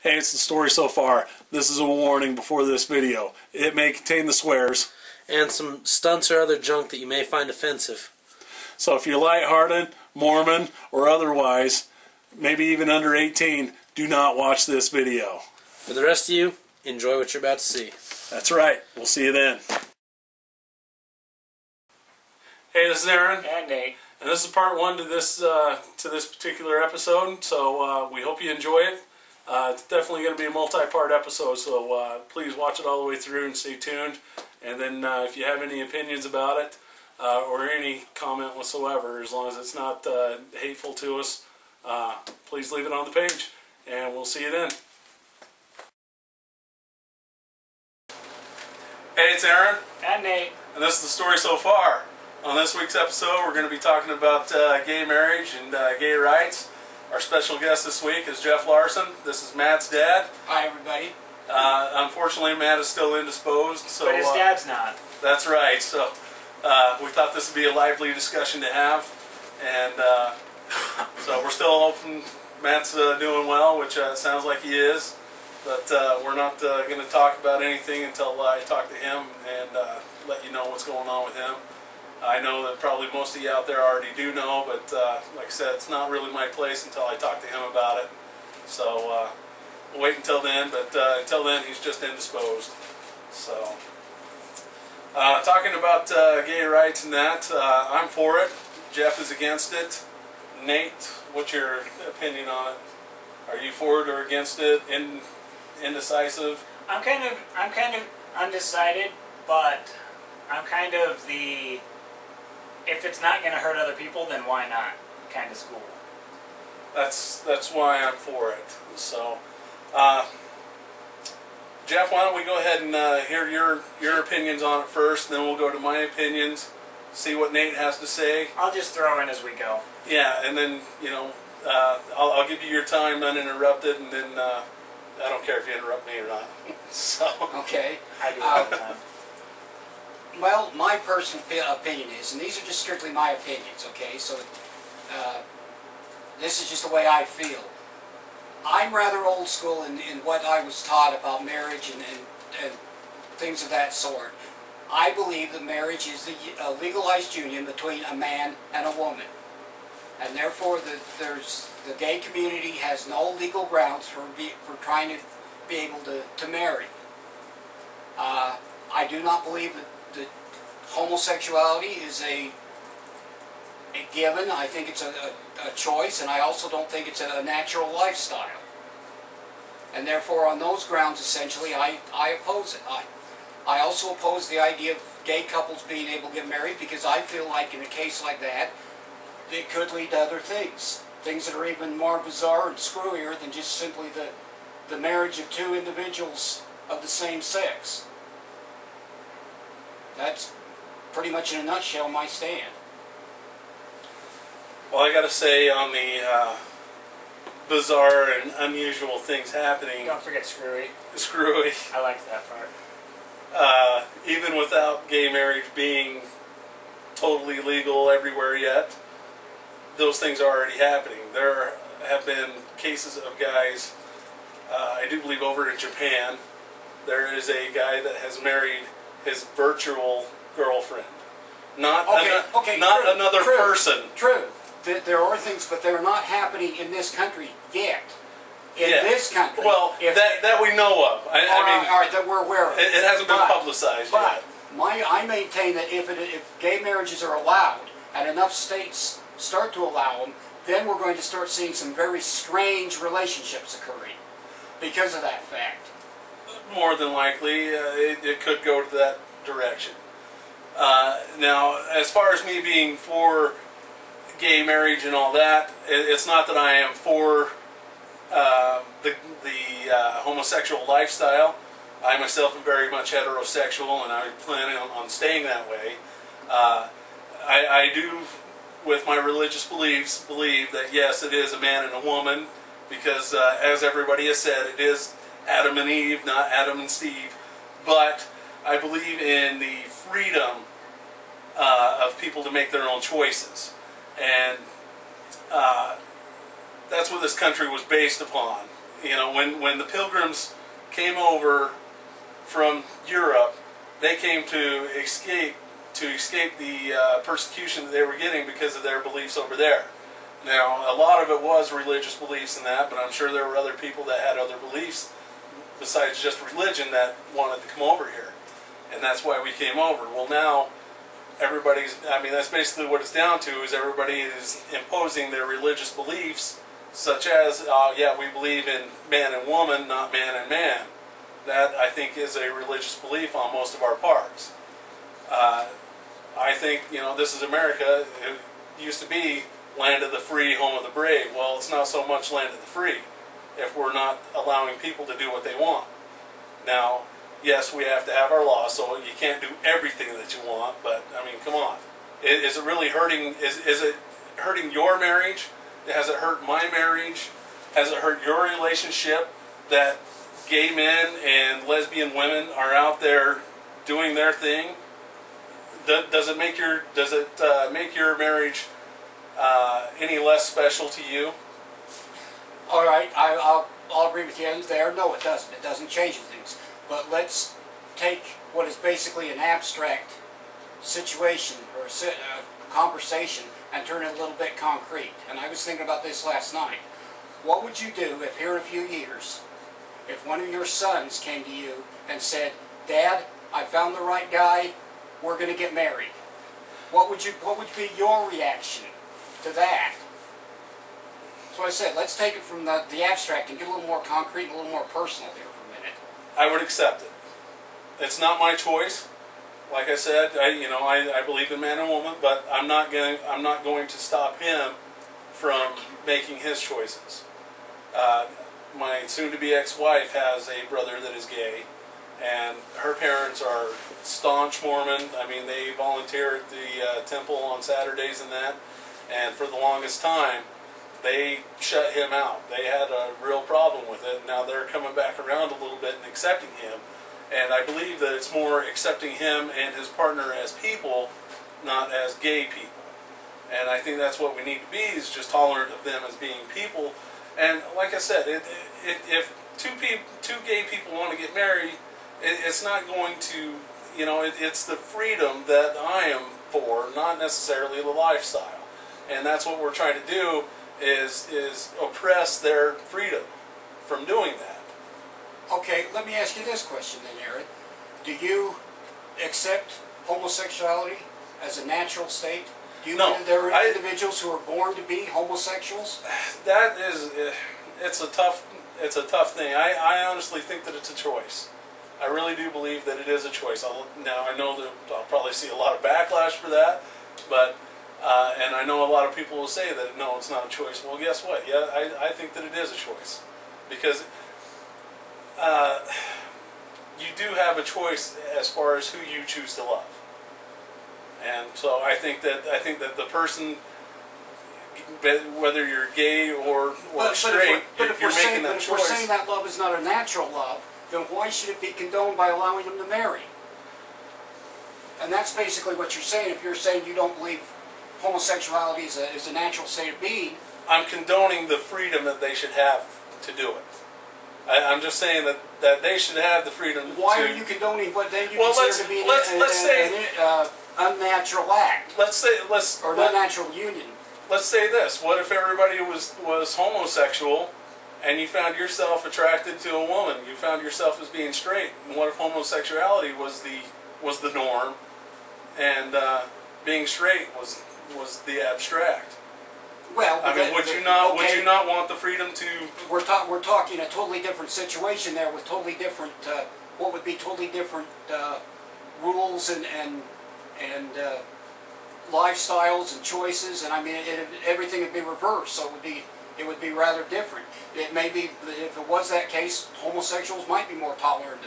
Hey, it's the story so far. This is a warning before this video. It may contain the swears. And some stunts or other junk that you may find offensive. So if you're lighthearted, Mormon, or otherwise, maybe even under 18, do not watch this video. For the rest of you, enjoy what you're about to see. That's right. We'll see you then. Hey, this is Aaron. And Nate. And this is part one to this particular episode, so we hope you enjoy it. It's definitely going to be a multi-part episode, so please watch it all the way through and stay tuned. And then if you have any opinions about it, or any comment whatsoever, as long as it's not hateful to us, please leave it on the page, and we'll see you then. Hey, it's Aaron. And Nate. And this is the story so far. On this week's episode, we're going to be talking about gay marriage and gay rights. Our special guest this week is Jeff Larson. This is Matt's dad. Hi, everybody. Unfortunately, Matt is still indisposed. So, but his dad's not. That's right. So we thought this would be a lively discussion to have. And so we're still hoping Matt's doing well, which sounds like he is. But we're not going to talk about anything until I talk to him and let you know what's going on with him. I know that probably most of you out there already do know, but like I said, it's not really my place until I talk to him about it. So we'll wait until then, but until then he's just indisposed. So talking about gay rights and that, I'm for it. Jeff is against it. Nate, what's your opinion on it? Are you for it or against it? Indecisive? I'm kind of undecided, but I'm kind of the, if it's not going to hurt other people, then why not kind of school. That's why I'm for it. So, Jeff, why don't we go ahead and hear your opinions on it first, and then we'll go to my opinions, see what Nate has to say. I'll just throw in as we go. Yeah, and then, you know, I'll give you your time uninterrupted, and then I don't care if you interrupt me or not. So. Okay. I do all the time. Well, my personal opinion is, and these are just strictly my opinions, okay, so this is just the way I feel. I'm rather old school in what I was taught about marriage and things of that sort. I believe that marriage is a legalized union between a man and a woman. And therefore, the gay community has no legal grounds for trying to be able to marry. I do not believe that homosexuality is a given. I think it's a choice, and I also don't think it's a natural lifestyle. And therefore, on those grounds, essentially, I oppose it. I also oppose the idea of gay couples being able to get married, because I feel like in a case like that, it could lead to other things. Things that are even more bizarre and screwier than just simply the marriage of two individuals of the same sex. That's pretty much in a nutshell my stand. Well, I got to say, on the bizarre and unusual things happening. Don't forget screwy. Screwy. I like that part. Even without gay marriage being totally legal everywhere yet, those things are already happening. There have been cases of guys, I do believe over in Japan, there is a guy that has married his virtual girlfriend. Not another person. True. There are things, but they're not happening in this country yet. In this country. Well, that we know of. I mean, that we're aware of. It hasn't been publicized yet. I maintain that if gay marriages are allowed, and enough states start to allow them, then we're going to start seeing some very strange relationships occurring because of that fact. More than likely, it could go to that direction. Now, as far as me being for gay marriage and all that, it's not that I am for the homosexual lifestyle. I myself am very much heterosexual, and I'm planning on staying that way. I do, with my religious beliefs, believe that yes, it is a man and a woman, because as everybody has said, it is Adam and Eve, not Adam and Steve. But I believe in the freedom of people to make their own choices. And that's what this country was based upon. you know, when the Pilgrims came over from Europe, they came to escape the persecution that they were getting because of their beliefs over there. Now, a lot of it was religious beliefs and that, but I'm sure there were other people that had other beliefs besides just religion that wanted to come over here. And that's why we came over. Well, now, everybody's, I mean, that's basically what it's down to, is everybody is imposing their religious beliefs, such as, yeah, we believe in man and woman, not man and man. That, I think, is a religious belief on most of our parts. I think, you know, this is America. It used to be land of the free, home of the brave. Well, it's not so much land of the free if we're not allowing people to do what they want. Now, yes, we have to have our laws, so you can't do everything that you want, but, I mean, come on. Is it really hurting, is it hurting your marriage? Has it hurt my marriage? Has it hurt your relationship that gay men and lesbian women are out there doing their thing? Does it make your marriage any less special to you? All right, I'll agree with you there. No, it doesn't. It doesn't change things. But let's take what is basically an abstract situation or a conversation and turn it a little bit concrete. And I was thinking about this last night. What would you do if here in a few years, if one of your sons came to you and said, "Dad, I found the right guy, we're going to get married"? What would be your reaction to that? That's what I said. Let's take it from the abstract and get a little more concrete and a little more personal here for a minute. I would accept it. It's not my choice. Like I said, I believe in man and woman, but I'm not going to stop him from making his choices. My soon-to-be ex-wife has a brother that is gay, and her parents are staunch Mormon. I mean, they volunteer at the temple on Saturdays and that, and for the longest time, they shut him out. They had a real problem with it. Now they're coming back around a little bit and accepting him, and I believe that it's more accepting him and his partner as people, not as gay people. And I think that's what we need to be, is just tolerant of them as being people. And like I said, if two gay people want to get married, it's not going to, it's the freedom that I am for, not necessarily the lifestyle. And that's what we're trying to do, is oppress their freedom from doing that. Okay, let me ask you this question then, Aaron. Do you accept homosexuality as a natural state? Do you believe there are individuals who are born to be homosexuals? That is, it's a tough thing. I honestly think that it's a choice. I really do believe that it is a choice. Now, I know that I'll probably see a lot of backlash for that, but, and I know a lot of people will say that, no, it's not a choice. Well, guess what? Yeah, I think that it is a choice. Because you do have a choice as far as who you choose to love. And so I think that the person, whether you're gay or straight, you're making that choice. If we're saying that love is not a natural love, then why should it be condoned by allowing them to marry? And that's basically what you're saying. If you're saying you don't believe homosexuality is a natural state of being, I'm condoning the freedom that they should have to do it. I'm just saying that they should have the freedom. Why are you condoning what then you consider to be an unnatural act? Or an unnatural union. Let's say this. What if everybody was homosexual, and you found yourself attracted to a woman? You found yourself as being straight. And what if homosexuality was the norm, and being straight was the abstract? Well, I mean, would you not want the freedom to? We're talking a totally different situation there, with totally different what would be totally different rules and lifestyles and choices, and I mean everything would be reversed. So it would be rather different. It may be, if it was that case, homosexuals might be more tolerant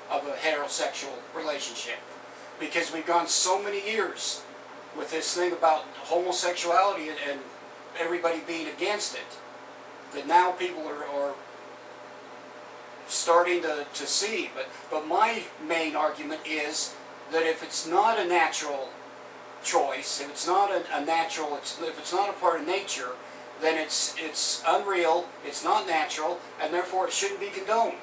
of a heterosexual relationship, because we've gone so many years with this thing about homosexuality and everybody being against it, that now people are starting to see. But my main argument is that if it's not a natural choice, if it's not a natural, if it's not a part of nature, then it's unreal, it's not natural, and therefore it shouldn't be condoned.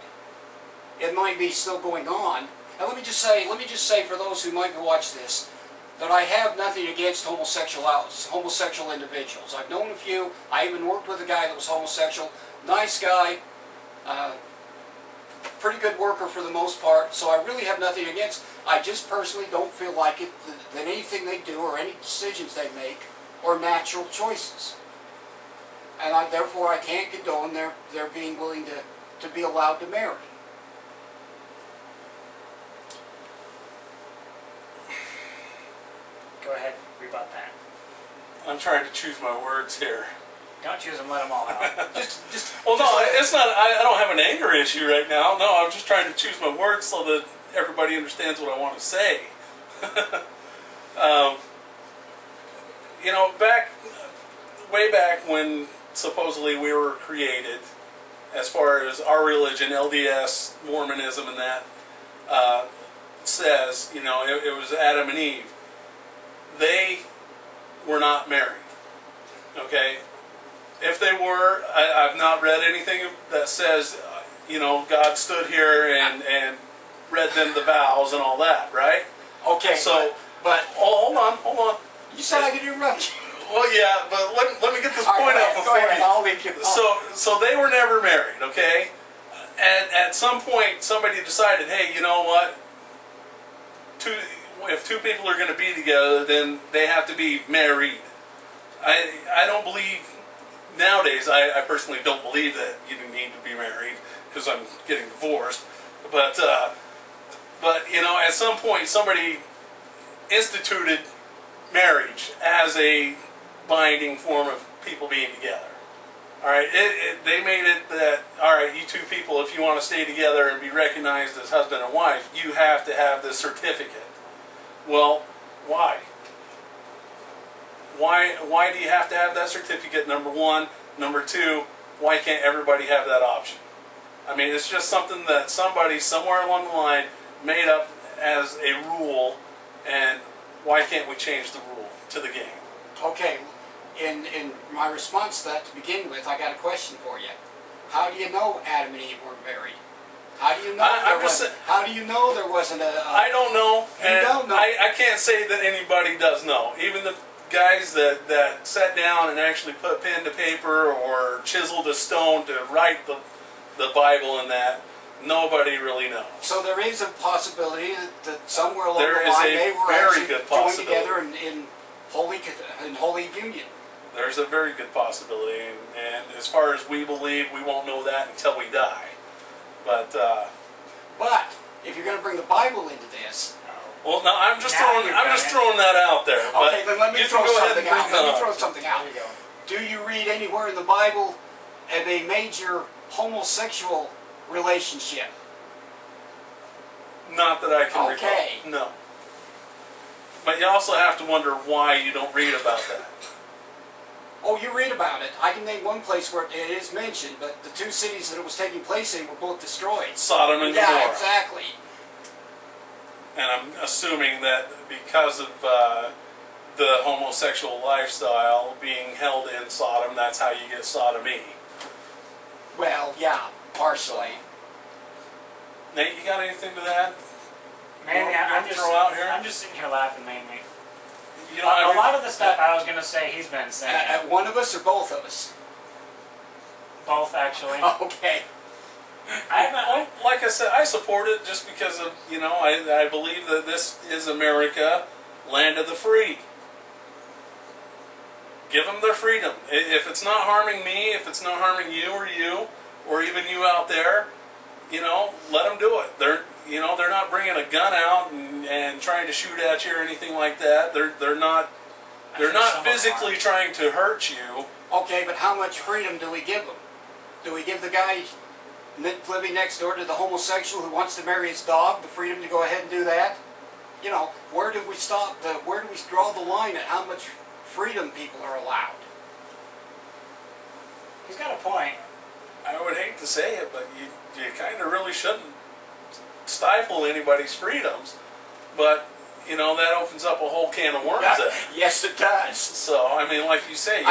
It might be still going on. And let me just say for those who might watch this, that I have nothing against homosexual individuals. I've known a few. I even worked with a guy that was homosexual. Nice guy. Pretty good worker for the most part. So I really have nothing against. I just personally don't feel like it, that anything they do or any decisions they make are natural choices. And therefore I can't condone their being willing to be allowed to marry. Go ahead, rebut that. I'm trying to choose my words here. Don't choose them, let them all out. Well, no, it's not. I don't have an anger issue right now. No, I'm just trying to choose my words so that everybody understands what I want to say. You know, way back when supposedly we were created, as far as our religion, LDS, Mormonism, and that says, you know, it was Adam and Eve. They were not married. Okay. If they were, I've not read anything that says, you know, God stood here and read them the vows and all that, right? Okay, so, but hold on. You said I could interrupt you. Well, yeah, but let me get this point out before you. So they were never married, okay? And at some point, somebody decided, hey, you know what? If two people are going to be together, then they have to be married. I don't believe. Nowadays, I personally don't believe that you need to be married because I'm getting divorced. But you know, at some point, somebody instituted marriage as a binding form of people being together. All right, they made it that, all right, you two people, if you want to stay together and be recognized as husband and wife, you have to have this certificate. Well, why? Why do you have to have that certificate, number one? Number two, why can't everybody have that option? I mean, it's just something that somebody somewhere along the line made up as a rule, and why can't we change the rule to the game? Okay, in my response to that to begin with, I got a question for you. How do you know Adam and Eve weren't married? How do you know how do you know there wasn't a... I don't know. You don't know. I can't say that anybody does know. Even the guys that sat down and actually put pen to paper or chiseled a stone to write the Bible and that, nobody really knows. So there is a possibility that somewhere along There the is line a they were very actually good joined possibility. together in holy union. There's a very good possibility, and as far as we believe, we won't know that until we die. But if you're going to bring the Bible into this, well, no, I'm just throwing that out there. okay, then let me throw something out. Let me throw out. something out. Do you read anywhere in the Bible of a major homosexual relationship? Not that I can Okay. recall. No. But you also have to wonder why you don't read about that. Oh, you read about it. I can name one place where it is mentioned, but the two cities that it was taking place in were both destroyed. Sodom and Yeah, Gomorrah. exactly. And I'm assuming that because of the homosexual lifestyle being held in Sodom, that's how you get sodomy. Well, yeah, partially. Nate, you got anything to that? Mainly, I'm just sitting here laughing mainly. You know, A lot of the stuff I was going to say, he's been saying. One of us or both of us? Both, actually. Okay. Well, like I said, I support it just because of, you know, I believe that this is America, land of the free. Give them their freedom. If it's not harming me, if it's not harming you, or even you out there, you know, let them do it. They're not bringing a gun out and trying to shoot at you or anything like that. They're not physically trying to hurt you. Okay, but how much freedom do we give them? Do we give the guy living next door to the homosexual who wants to marry his dog the freedom to go ahead and do that? You know, where do we stop? Where do we draw the line at how much freedom people are allowed? He's got a point. I would hate to say it, but you kind of really shouldn't stifle anybody's freedoms. But, you know, that opens up a whole can of worms. Yes, it does. So, I mean, like you say, yeah.